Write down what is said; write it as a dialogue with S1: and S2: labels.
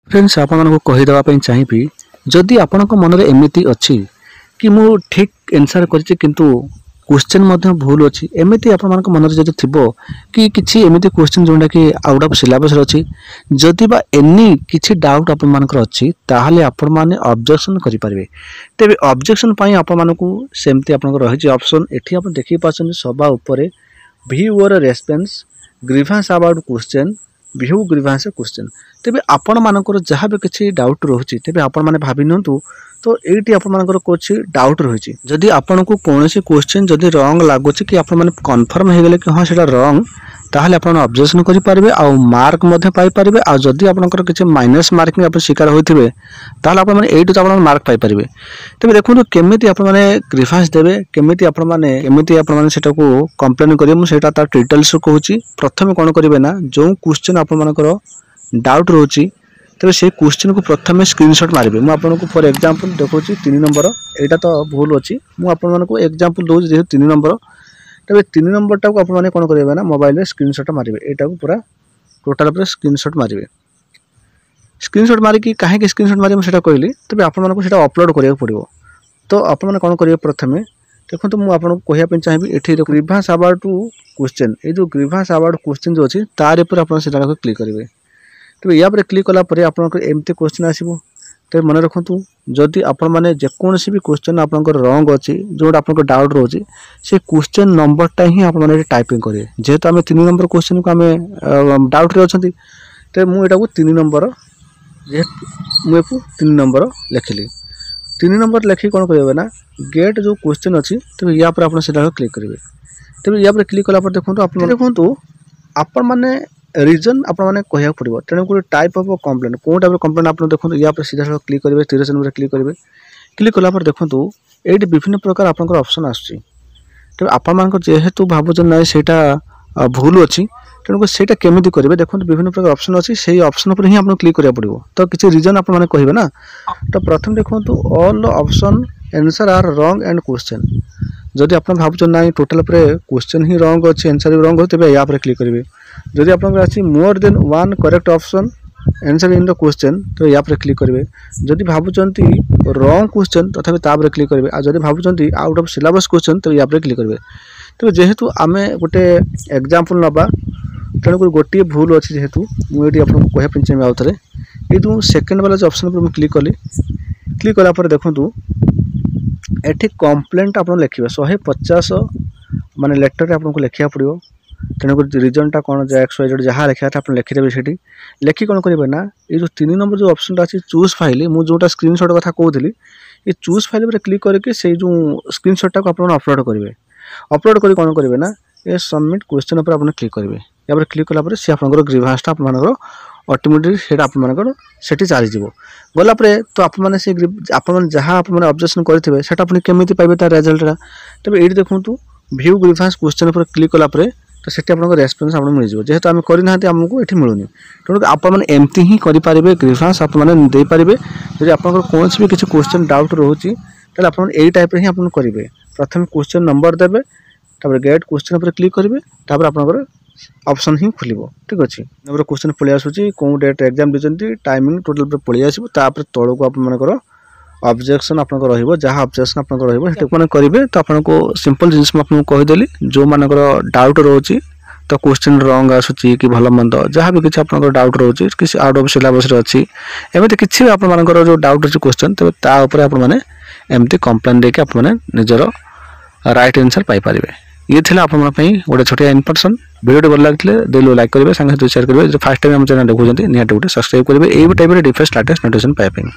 S1: Friends आपको कहीदेवाई चाहिए जदि आपण मन एमती अच्छी कि मु ठीक एनसर कर क्वेश्चन भूल अच्छी एमती आप मन जब थी कि किसी एमती क्वेश्चन जोटा कि आउट ऑफ सिलेबस अच्छी जदि बा एनी किसी डाउट आपर अच्छी ताहले आपण माने ऑब्जेक्शन करें तेरे ऑब्जेक्शन आपको सेमती आप रही ऑप्शन एठी आप देखी पार्टी सभा उपरे व्यू और response grievance about question view grievance question तेरे आपण मानकर जहाँ भी किसी डाउट रोचे तेरे आपण मैंने भावी नियंतु तो ये आपर कुछ डाउट रही जदि आपन को कौन क्वेश्चन जदि रॉन्ग लगुच कि आप कन्फर्म हो गले कि हाँ से रॉन्ग ताहले आप ऑब्जेक्शन करेंगे आ मार्क पाइपर आ जदि आपंकर किसी माइनस मार्किंग आप शिकार होते ताहले आप एटू मार्क पाइपर तेज देखो केमी आप ग्रीवेंस देवे केमी आपटा कंप्लेन करेंगे मुझे तार डिटेल्स कहूँ प्रथम कौन करेंगे ना जो क्वेश्चन आपर डाउट रोची तेज से क्वेश्चन को प्रथम स्क्रीनशॉट मारे मुझे फॉर एग्जांपल देखो 3 नंबर यहाँ तो भूल अच्छी मुझे एग्जांपल दूसरी जेहतु 3 नंबर तेज 3 नंबर टाक आप कौन करेंगे ना मोबाइल स्क्रीनशॉट मारे यहाँ पूरा टोटाल पूरा स्क्रीनशॉट मारे स्क्रीनशॉट मारिकी कहीं स्क्रीनशॉट मारे मुझे कहली तेज आपको अपलोड करा पड़ो तो आपने कौन करेंगे प्रथम देखो मुझे कहवाई चाहिए ये ग्रीवेंस अबाउट क्वेश्चन ये जो ग्रीवेंस अबाउट क्वेश्चन जो अच्छी तार पर आप क्लिक करेंगे तो या क्लिक कलापर आप एमती क्वेश्चन आसो तो मन रखु जदि आपण मैंने जेकोसी भी क्वेश्चन आप रंग अच्छी जोटा आप डाउट रोचे से क्वेश्चन नंबरटा ही आप टाइपिंग करेंगे जेहेतु आम 3 नंबर क्वेश्चन को आम डाउट अच्छा तो मुझे 3 नंबर जेहेतु मुझे 3 नंबर लिखिली 3 नंबर लिखिक कौन करेंगे ना गेट जो क्वेश्चन अच्छी तो या पर आप क्लिक करेंगे तेज या क्लिक कलापर देखो आप देखो आपण मैंने रीजन आपने कहना पड़ो तेणुक टाइप ऑफ कंप्लेन कौन टाइप कंप्लेन आप देखो या सीधा क्लिक करेंगे 13 नंबर क्लिक करेंगे क्लिक कलापर देखो ये विभिन्न प्रकार आप ऑप्शन आसुच्छी तेज आप जेहेतु भावुँ ना से भूल अच्छी तेणुक से केमी करेंगे देखो विभिन्न प्रकार ऑप्शन अच्छी से ऑप्शन पर ही आपको क्लिक करा पड़ो तो किसी रीजन आप कहे ना तो प्रथम देखो all option answer are wrong and question जदि आप भावुँ ना टोटाल क्वेश्चन ही रॉन्ग अच्छे आंसर भी रॉन्ग हो तेज या क्लिक करेंगे जदि आप more than 1 correct option answer in the question तो या क्लिक करेंगे जदि भावुंट रॉन्ग क्वेश्चन तथापि तापर क्लिक करेंगे आ जदि भावुंट आउट ऑफ सिलेबस क्वेश्चन तो या क्लिक करेंगे तो जेहेतु आम गोटे एग्जांपल नवा तेणुक गोटे भूल अच्छी जेहेतु मुझे आपको कहवाई चाहिए आउ थे ये जो सेकेंड वाला जो ऑप्शन पर क्लिक कली क्लिक कलापर देखूँ ये कंप्लेंट आप लिखे 150 माने लेटर आपको लिखा पड़ो तेणुक रिजनटा कौन XYZ जहाँ लिखा था आप लिखिदेवे से लिखि कौन करेंगे ना ये जो 3 नंबर जो ऑप्शन अच्छी चूज फाइल मुझे जोटा स्क्रीनशॉट कथा कहती ये चूज फाइल पर क्लिक करके से जो स्क्रीनशॉट को आप अपलोड करेंगे अपलोड कर कौन करेंगे ना ये सबमिट क्वेश्चन पर आप क्लिक करेंगे या क्लिक कलापर सी आप ग्रीवेंसटा आप ऑटोमेटिक से आप चलीज गलापर तो आपने से आप जहाँ आप ऑब्जेक्शन करेंगे से केमी पाइबे तार रिजल्टा तेज ये देखूँ व्यू ग्रीवेंस क्वेश्चन पर क्लिक कलापर तो से रेस्पॉन्स आप मिल जाए जेहेतु आम करना आमको ये मिलूनी तेणुक आपमती ही करेंगे ग्रीवेंस आपने पारे जब आप कौन भी किसी क्वेश्चन डाउट रोचे तो आप टाइप ही आप करेंगे प्रथम क्वेश्चन नंबर देवे गेट क्वेश्चन पर क्लिक करेंगे आप ऑप्शन ही खोल ठीक अच्छे नंबर क्वेश्चन पलि आसूँ कौन डेट एग्जाम देते टाइमिंग टोटाल पलि आसो तौक आप ऑब्जेक्शन आप जहाँ ऑब्जेक्शन आप करेंगे तो आपको सिंपल जिन आपको कहीदेली जो मानकर डाउट रोचे तो क्वेश्चन रॉन्ग आसूँ कि भल मंद जहाँ भी किसी आप डाउट रोचे किसी आउट ऑफ सिलेबस अच्छी एमती किसी भी आपर जो डाउट अच्छी क्वेश्चन तेज तापर आपमती कंप्लेन देके आप निजर राइट आंसर पाइपर ये थे आप गोटे छोटिया इनफर्मेशन वीडियो भल लगे दिल लाइक करेंगे सांगे शेयर करेंगे फर्स्ट टाइम चैनल देखुं निहाती गोटे सब्सक्राइब करेंगे यही type different latest notification pipe.